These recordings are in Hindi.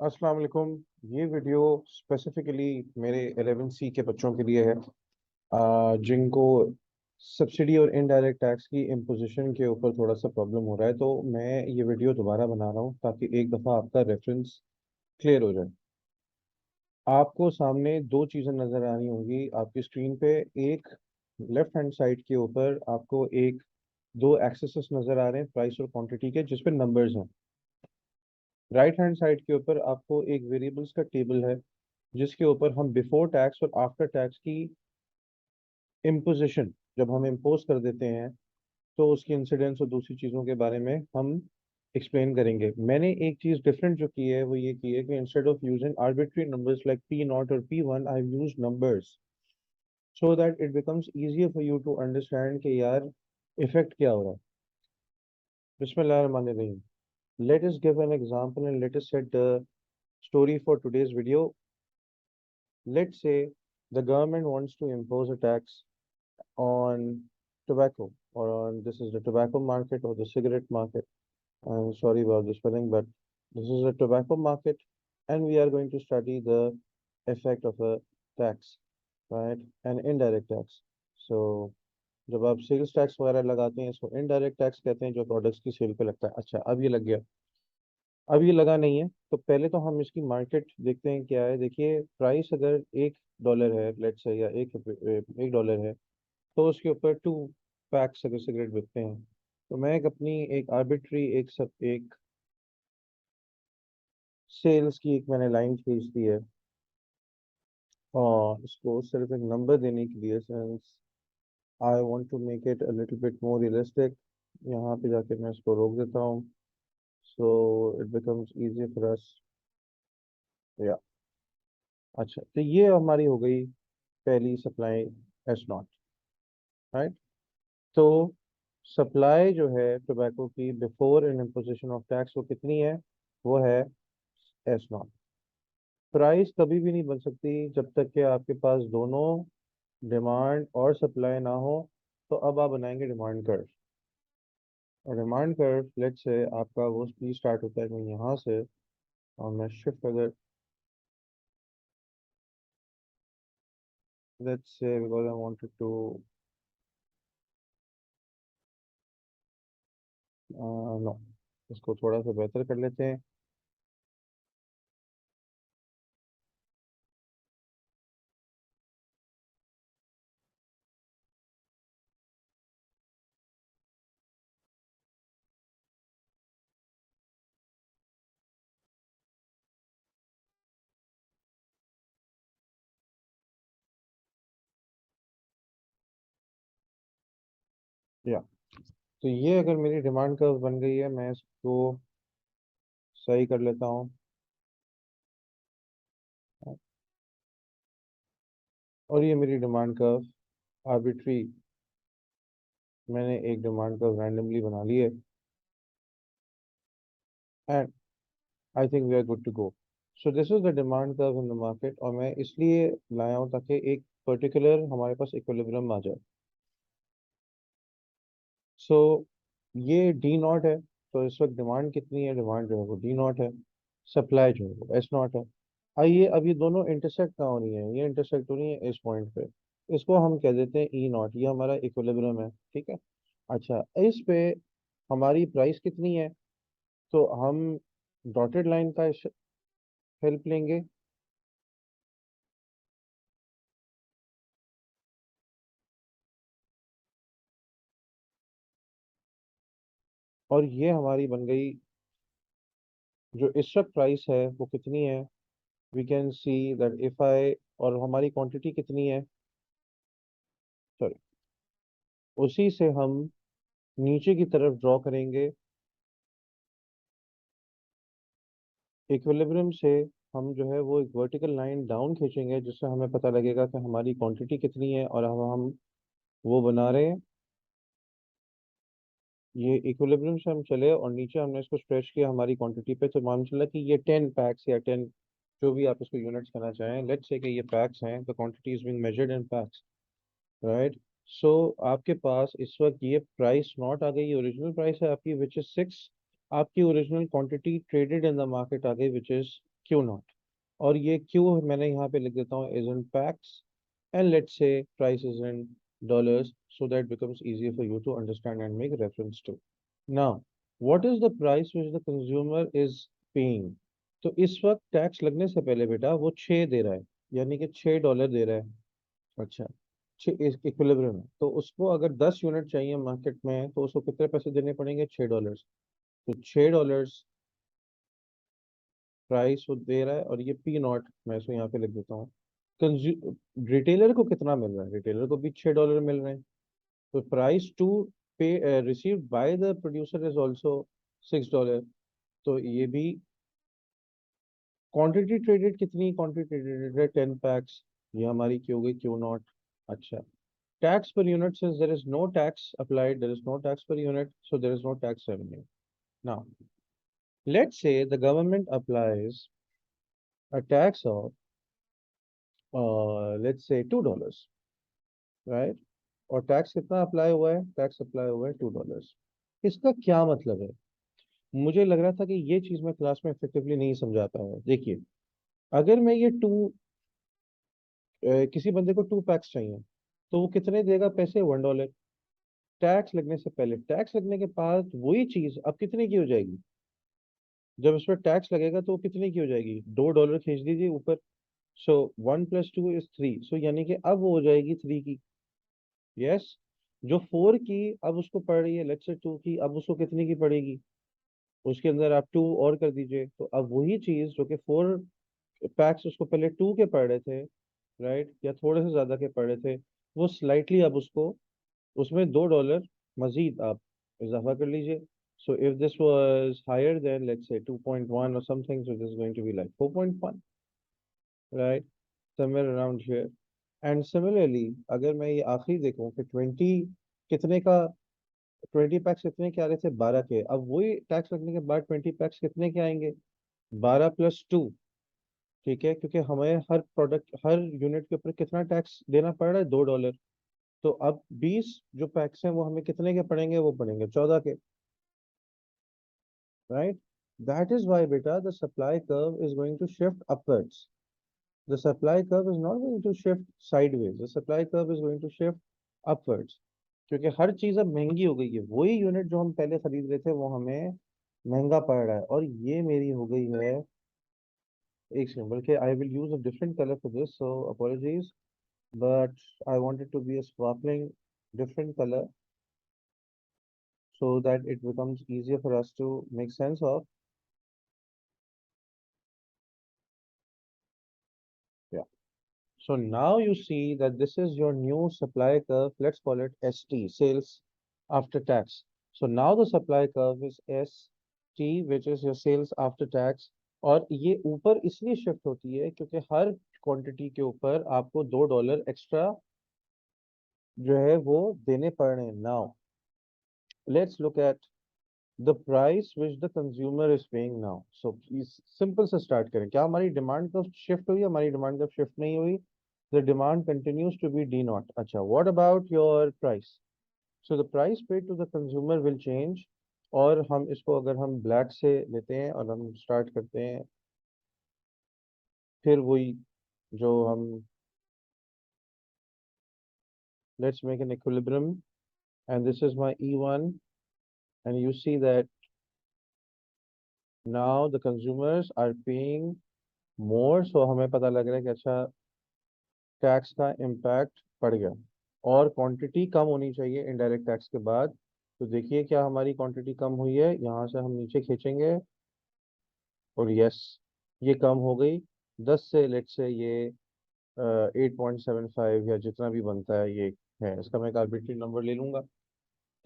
अस्सलाम वालेकुम। ये वीडियो स्पेसिफिकली मेरे 11C के बच्चों के लिए है, जिनको सब्सिडी और इनडायरेक्ट टैक्स की इम्पोजिशन के ऊपर थोड़ा सा प्रॉब्लम हो रहा है। तो मैं ये वीडियो दोबारा बना रहा हूँ ताकि एक दफ़ा आपका रेफरेंस क्लियर हो जाए। आपको सामने दो चीज़ें नज़र आ रही होंगी आपकी स्क्रीन पे। एक, लेफ्ट हैंड साइड के ऊपर आपको एक दो एक्सेस नज़र आ रहे हैं प्राइस और क्वांटिटी के, जिसपे नंबर्स हैं। राइट हैंड साइड के ऊपर आपको एक वेरिएबल्स का टेबल है, जिसके ऊपर हम बिफोर टैक्स और आफ्टर टैक्स की इम्पोजिशन, जब हम इम्पोज कर देते हैं तो उसकी इंसिडेंस और दूसरी चीज़ों के बारे में हम एक्सप्लेन करेंगे। मैंने एक चीज़ डिफरेंट जो की है वो ये की है कि instead of using arbitrary numbers like P0 और P1, I use numbers so that it becomes easier for you to understand कि यार इफेक्ट क्या हो रहा है। बिस्मिल्लाहिर्रहमानिर्रहीम। Let us give an example and let us set the story for today's video. Let's say the government wants to impose a tax on tobacco, or on, this is the tobacco market or the cigarette market. I'm sorry about the spelling, but this is a tobacco market, and we are going to study the effect of a tax, right? An indirect tax. So जब आप सेल्स टैक्स वगैरह लगाते हैं इसको इनडायरेक्ट टैक्स कहते हैं, जो प्रोडक्ट्स की सेल पे लगता है। अच्छा, अब ये लग गया। अब ये लगा नहीं है तो पहले तो हम इसकी मार्केट देखते हैं क्या है। देखिए, प्राइस अगर $1 है, लेट्स से, या $1 है, तो उसके ऊपर 2 पैक्स अगर सिगरेट बिकते हैं, तो मैं एक अपनी एक आर्बिट्री एक सेल्स की एक मैंने लाइन खींच दी है, और इसको सिर्फ एक नंबर देने के लिए, since I want to make it a little bit more realistic, यहाँ पे जाके मैं इसको रोक देता हूँ, so it becomes easy for us. या अच्छा, तो ये हमारी हो गई पहली सप्लाई, S0, राइट। तो सप्लाई जो है टोबैको की before in imposition of tax, वो कितनी है? वो है S0। प्राइस कभी भी नहीं बन सकती जब तक कि आपके पास दोनों डिमांड और सप्लाई ना हो। तो अब आप बनाएंगे डिमांड कर्व। और डिमांड कर्व, लेट्स से आपका वो स्पीड स्टार्ट होता है कहीं यहाँ से, और मैं शिफ्ट अगर, let's say because I wanted to, no, इसको थोड़ा सा बेहतर कर लेते हैं। या तो ये अगर मेरी डिमांड कर्व बन गई है, मैं इसको सही कर लेता हूँ। और ये मेरी डिमांड कर्व आर्बिट्री, मैंने एक डिमांड कर्व रैंडमली बना ली है, and I think we are good to go. So this is the demand curve in the market, और मैं इसलिए लाया हूँ ताकि एक पर्टिकुलर हमारे पास इक्विलिब्रियम आ जाए। सो ये D0 है, तो इस वक्त डिमांड कितनी है? डिमांड जो है वो D0 है, सप्लाई जो है वो S0 है। आइए, अब ये दोनों इंटरसेक्ट कहाँ हो रही है? ये इंटरसेक्ट हो रही है इस पॉइंट पे। इसको हम कह देते हैं E0, ये हमारा इक्विलिब्रियम है, ठीक है। अच्छा, इस पे हमारी प्राइस कितनी है? तो हम डॉटेड लाइन का हेल्प लेंगे, और ये हमारी बन गई जो इस वक्त प्राइस है वो कितनी है। We can see that if I, और हमारी क्वांटिटी कितनी है, सॉरी, उसी से हम नीचे की तरफ ड्रॉ करेंगे इक्विलिब्रियम से। हम जो है वो एक वर्टिकल लाइन डाउन खींचेंगे, जिससे हमें पता लगेगा कि हमारी क्वांटिटी कितनी है, और हम वो बना रहे हैं। ये इक्विलिब्रियम से हम चले और नीचे हमने इसको स्ट्रेच किया हमारी क्वांटिटी पे, तो मालूम चला कि ये 10 पैक्स या 10, जो भी आप इसको यूनिट्स करना चाहें, लेट्स से कि ये पैक्स हैं, the quantity is being measured in packs, right. So आपके पास इस वक्त ये प्राइस नॉट आ गई, ओरिजिनल प्राइस है आपकी विच इज 6। आपकी original quantity traded in the market आ गई विच इज क्यू नॉट, और ये क्यू मैंने यहाँ पे लिख देता हूँ is in PACS, and let's say price is in dollars, so that becomes easier for you to understand and make reference to. Now, what is the price which the consumer is paying? तो इस वक्त टैक्स लगने से पहले बेटा वो 6 दे रहा है, यानी कि $6 दे रहा है। अच्छा, 6 इक्विलिब्रियम है, तो उसको अगर 10 यूनिट चाहिए मार्केट में तो उसको कितने पैसे देने पड़ेंगे? $6। तो $6 प्राइस वो दे रहा है, और ये पी नॉट मैं इसको यहाँ पे लिख देता हूँ। रिटेलर को कितना मिल रहा है? रिटेलर को भी $6 मिल रहे हैं। तो price to pay received by the producer is also $6। तो ये भी क्वांटिटी ट्रेडेड, कितनी क्वांटिटी ट्रेडेड है? 10 पैक्स। ये हमारी क्यों गई? Q naught. अच्छा, tax per unit, since there is no tax applied, there is no tax per unit, so there is no tax revenue. Now let's say the government applies a tax of let's say $2, राइट? और टैक्स कितना अप्लाई हुआ है? टैक्स अप्लाई हुआ है $2। इसका क्या मतलब है? मुझे लग रहा था कि ये चीज मैं क्लास में इफेक्टिवली नहीं समझा पाया। देखिए, अगर मैं ये किसी बंदे को 2 पैक्स चाहिए, तो वो कितने देगा पैसे? $1। टैक्स लगने से पहले, टैक्स लगने के बाद वही चीज अब कितने की हो जाएगी? जब इस पर टैक्स लगेगा तो वो कितने की हो जाएगी? $2 खींच दीजिए ऊपर। सो 1 + 2 = 3, सो यानी कि अब वो हो जाएगी 3 की। यस। जो 4 की अब उसको पड़ रही है, लेट्स से 2 की, अब उसको कितने की पड़ेगी? उसके अंदर आप 2 और कर दीजिए, तो अब वही चीज जो कि 4 पैक्स उसको पहले 2 के पड़ रहे थे, राइट, या थोड़े से ज्यादा के पड़ रहे थे, वो स्लाइटली अब उसको उसमें $2 मजीद आप इजाफा कर लीजिए। So if this was higher then let's say 2.1 और something, so this is going to be like 4.1, right, somewhere around here. And similarly अगर मैं ये आखिरी देखूं कि कितने का 20 पैक्स कितने के आ रहे थे? 12 के। अब वही टैक्स लगने के बाद 20 पैक्स कितने के आएंगे? 12 + 2। ठीक है, क्योंकि हमें हर प्रोडक्ट, हर यूनिट के ऊपर कितना टैक्स देना पड़ रहा है? $2। तो अब 20 जो पैक्स हैं वो हमें कितने के पड़ेंगे? वो पड़ेंगे 14 के, राइट? दैट इज वाई बेटा the supply curve is going to shift upwards. The supply curve is not going to shift sideways, the supply curve is going to shift upwards. क्योंकि हर चीज अब महंगी हो गई है, वही यूनिट जो हम पहले खरीद रहे थे वो हमें महंगा पड़ रहा है। और ये मेरी हो गई है, एक सेकंड, बल्कि I will use a different colour for this, so apologies, but I want it to be a sparkling different color so that it becomes easier for us to make sense of. Yeah. So now you see that this is your new supply curve. Let's call it ST, sales after tax. So now the supply curve is ST, which is your sales after tax. और ये ऊपर इसलिए शिफ्ट होती है क्योंकि हर क्वांटिटी के ऊपर आपको $2 एक्स्ट्रा जो है वो देने पड़ रहे हैं। Now let's look at the price which the consumer is paying now. So इस सिंपल से स्टार्ट करें। क्या हमारी डिमांड कब शिफ्ट हुई? हमारी डिमांड कब शिफ्ट नहीं हुई? The demand continues to be D naught. अच्छा, what about your price? So the price paid to the consumer will change। और हम इसको अगर हम ब्लैक से लेते हैं और हम स्टार्ट करते हैं, फिर वही जो हम, let's make an equilibrium, and this is my E1, and you see that now the consumers are paying more, so हमें पता लग रहा है कि अच्छा टैक्स का इम्पैक्ट पड़ गया, और क्वांटिटी कम होनी चाहिए इनडायरेक्ट टैक्स के बाद। तो देखिए क्या हमारी क्वांटिटी कम हुई है, यहाँ से हम नीचे खींचेंगे, और यस, ये कम हो गई 10 से, लेट से ये 8.75 या जितना भी बनता है ये है, इसका मैं एक आर्बिट्री नंबर ले लूंगा।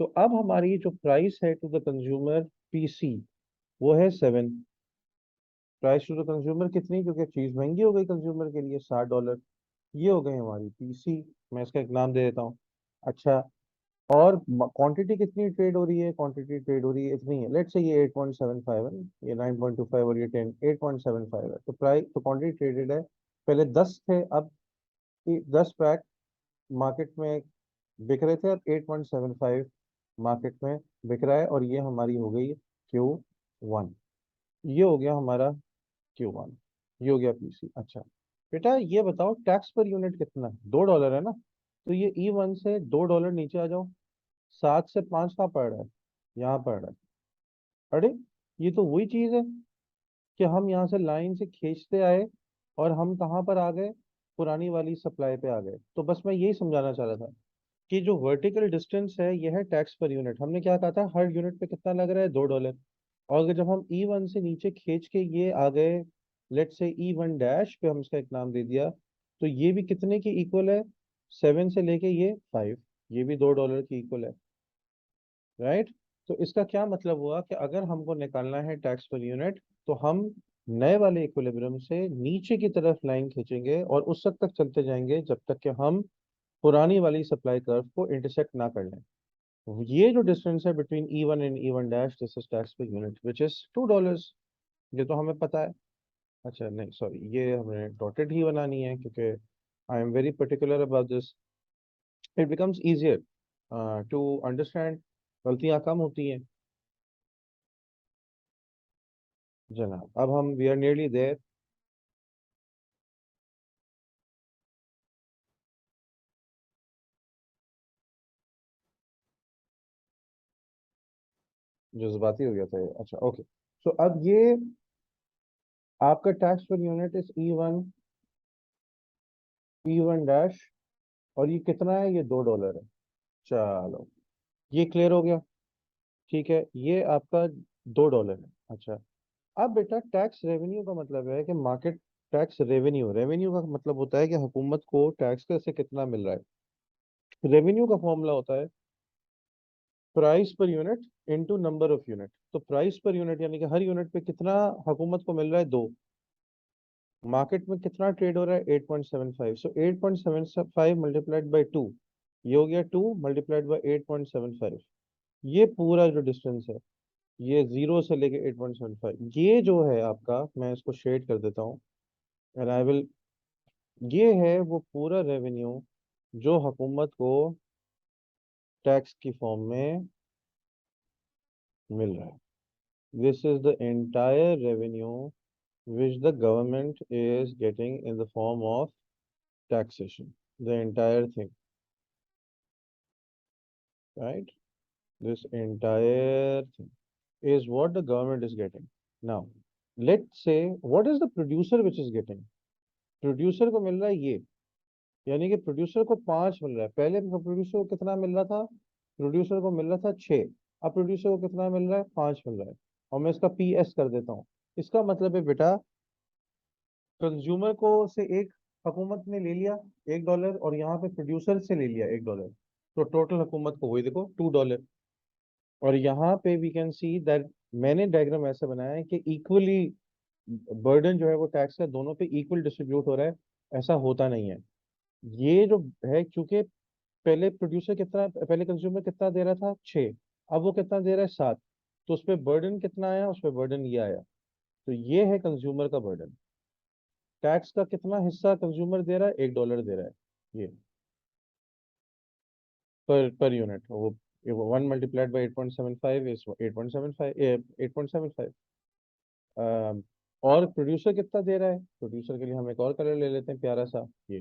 तो अब हमारी जो प्राइस है टू द कंज्यूमर, पीसी, वो है 7। प्राइस टू द कंज्यूमर कितनी? क्योंकि चीज़ महंगी हो गई कंज्यूमर के लिए, $60। ये हो गई हमारी पीसी। मैं इसका एक नाम दे देता हूँ। अच्छा, और क्वांटिटी कितनी ट्रेड हो रही है? क्वांटिटी ट्रेड हो रही है इतनी है, लेट्स से ये 8.75 है, ये 9.25 और ये 10, 8.75 है। तो प्राइस, तो क्वांटिटी ट्रेडेड है, पहले 10 थे, अब 10 पैक मार्केट में बिक रहे थे, अब 8.75 मार्केट में बिक रहा है, और ये हमारी हो गई Q1। ये हो गया हमारा Q1। ये हो गया पीसी। अच्छा बेटा ये बताओ टैक्स पर यूनिट कितना है? $2 है ना, तो ये E1 से $2 नीचे आ जाओ। 7 से 5 कहाँ पड़ रहा है? यहाँ पड़ रहा है। अरे ये तो वही चीज है कि हम यहाँ से लाइन से खींचते आए और हम कहाँ पर आ गए? पुरानी वाली सप्लाई पे आ गए। तो बस मैं यही समझाना चाह रहा था कि जो वर्टिकल डिस्टेंस है यह है टैक्स पर यूनिट। हमने क्या कहा था, हर यूनिट पे कितना लग रहा है? $2। और अगर जब हम E1 से नीचे खींच के ये आ गए, लेट से E1 डैश पे हम इसका एक नाम दे दिया, तो ये भी कितने की इक्वल है? 7 से लेके ये 5, ये भी $2 की इक्वल है। राइट। तो इसका क्या मतलब हुआ कि अगर हमको निकालना है टैक्स पर यूनिट, तो हम नए वाले इक्विलिब्रियम से नीचे की तरफ लाइन खींचेंगे और उस वक्त तक चलते जाएंगे जब तक कि हम पुरानी वाली सप्लाई कर्व को इंटरसेक्ट ना कर लें। ये जो डिस्टेंस है between E1 and E1 dash, this is tax per unit which is $2। ये तो हमें पता है। अच्छा नहीं सॉरी, ये हमें डॉटेड ही बनानी है क्योंकि I am very particular about this. It becomes easier to understand, गलतियां कम होती हैं। जनाब अब हम वी आर नियरली देयर। जज्बाती हो गया था ये। अच्छा ओके। सो अब ये आपका tax per unit is E1 dash, और ये कितना है? ये $2 है। चलो ये क्लियर हो गया। ठीक है, ये आपका $2 है। अच्छा अब बेटा टैक्स रेवेन्यू का मतलब है कि मार्केट टैक्स रेवेन्यू, रेवेन्यू का मतलब होता है कि हुकूमत को टैक्स का से कितना मिल रहा है। रेवेन्यू का फॉर्मूला होता है price per unit into number of unit. तो प्राइस पर यूनिट यानी कि हर यूनिट पे कितना हुकूमत को मिल रहा है? 2। मार्केट में कितना ट्रेड हो रहा है? 8.75। सो 8.75 मल्टीप्लाइड बाई 2, ये हो गया 2 मल्टीप्लाइड बाई 8.75। ये पूरा जो डिस्टेंस है, ये 0 से लेके 8.75, ये जो है आपका, मैं इसको शेड कर देता हूँ एंड आई विल, ये है वो पूरा रेवेन्यू जो हुकूमत को टैक्स की फॉर्म में मिल रहा है। This is the entire revenue which the government is getting in the form of taxation. The entire thing, right? This entire thing is what the government is getting. Now, let's say what is the producer which is getting? Producer को मिल रहा है ये, यानी कि प्रोड्यूसर को 5 मिल रहा है। पहले प्रोड्यूसर को कितना मिल रहा था? प्रोड्यूसर को मिल रहा था 6। अब प्रोड्यूसर को कितना मिल रहा है? 5 मिल रहा है। और मैं इसका PS कर देता हूँ। इसका मतलब है बेटा कंज्यूमर को से एक हुकूमत ने ले लिया $1, और यहाँ पे प्रोड्यूसर से ले लिया $1, तो टोटल हुकूमत को वही देखो $2। और यहाँ पे वी कैन सी दैट मैंने डायग्राम ऐसे बनाया है कि इक्वली बर्डन जो है वो टैक्स का दोनों पे इक्वल डिस्ट्रीब्यूट हो रहा है। ऐसा होता नहीं है। ये जो है, क्योंकि पहले प्रोड्यूसर कितना, पहले कंज्यूमर कितना दे रहा था? 6। अब वो कितना दे रहा है? 7। तो उस पर बर्डन कितना आया? उस पर बर्डन ये आया। तो ये है कंज्यूमर का बर्डन। टैक्स का कितना हिस्सा कंज्यूमर दे रहा है? $1 दे रहा है ये, पर यूनिट। वो 1 मल्टीप्लाइड बाई 8.75 इज 8.75, 8.75। और प्रोड्यूसर कितना दे रहा है? प्रोड्यूसर के लिए हम एक और कलर ले लेते हैं प्यारा सा, ये।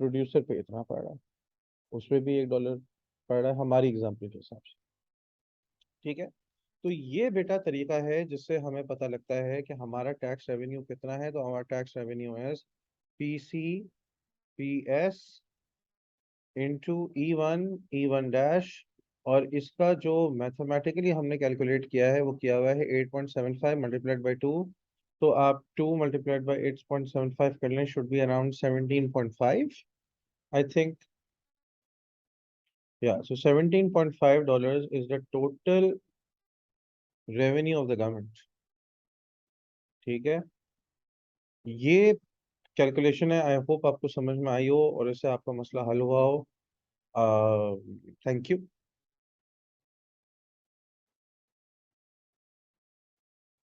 प्रोड्यूसर पे इतना पड़ रहा है, उस पर भी $1 पड़ रहा है हमारी एग्जाम्पल के हिसाब से। ठीक है। तो ये बेटा तरीका है जिससे हमें पता लगता है कि हमारा टैक्स रेवेन्यू कितना है। तो हमारा टैक्स रेवेन्यू है PCPS इंटू E1 डैश। और इसका जो मैथमेटिकली हमने कैलकुलेट किया है वो किया हुआ है 8.75 मल्टीप्लाइड बाई 2। तो आप 2 मल्टीप्लाइड बाई 8.75 कर लें, should be around 17.5 I think. या सो $17.5 is the total revenue of the government. ठीक है, ये कैलकुलेशन है। आई होप आपको समझ में आई हो और इससे आपका मसला हल हुआ हो। Thank you.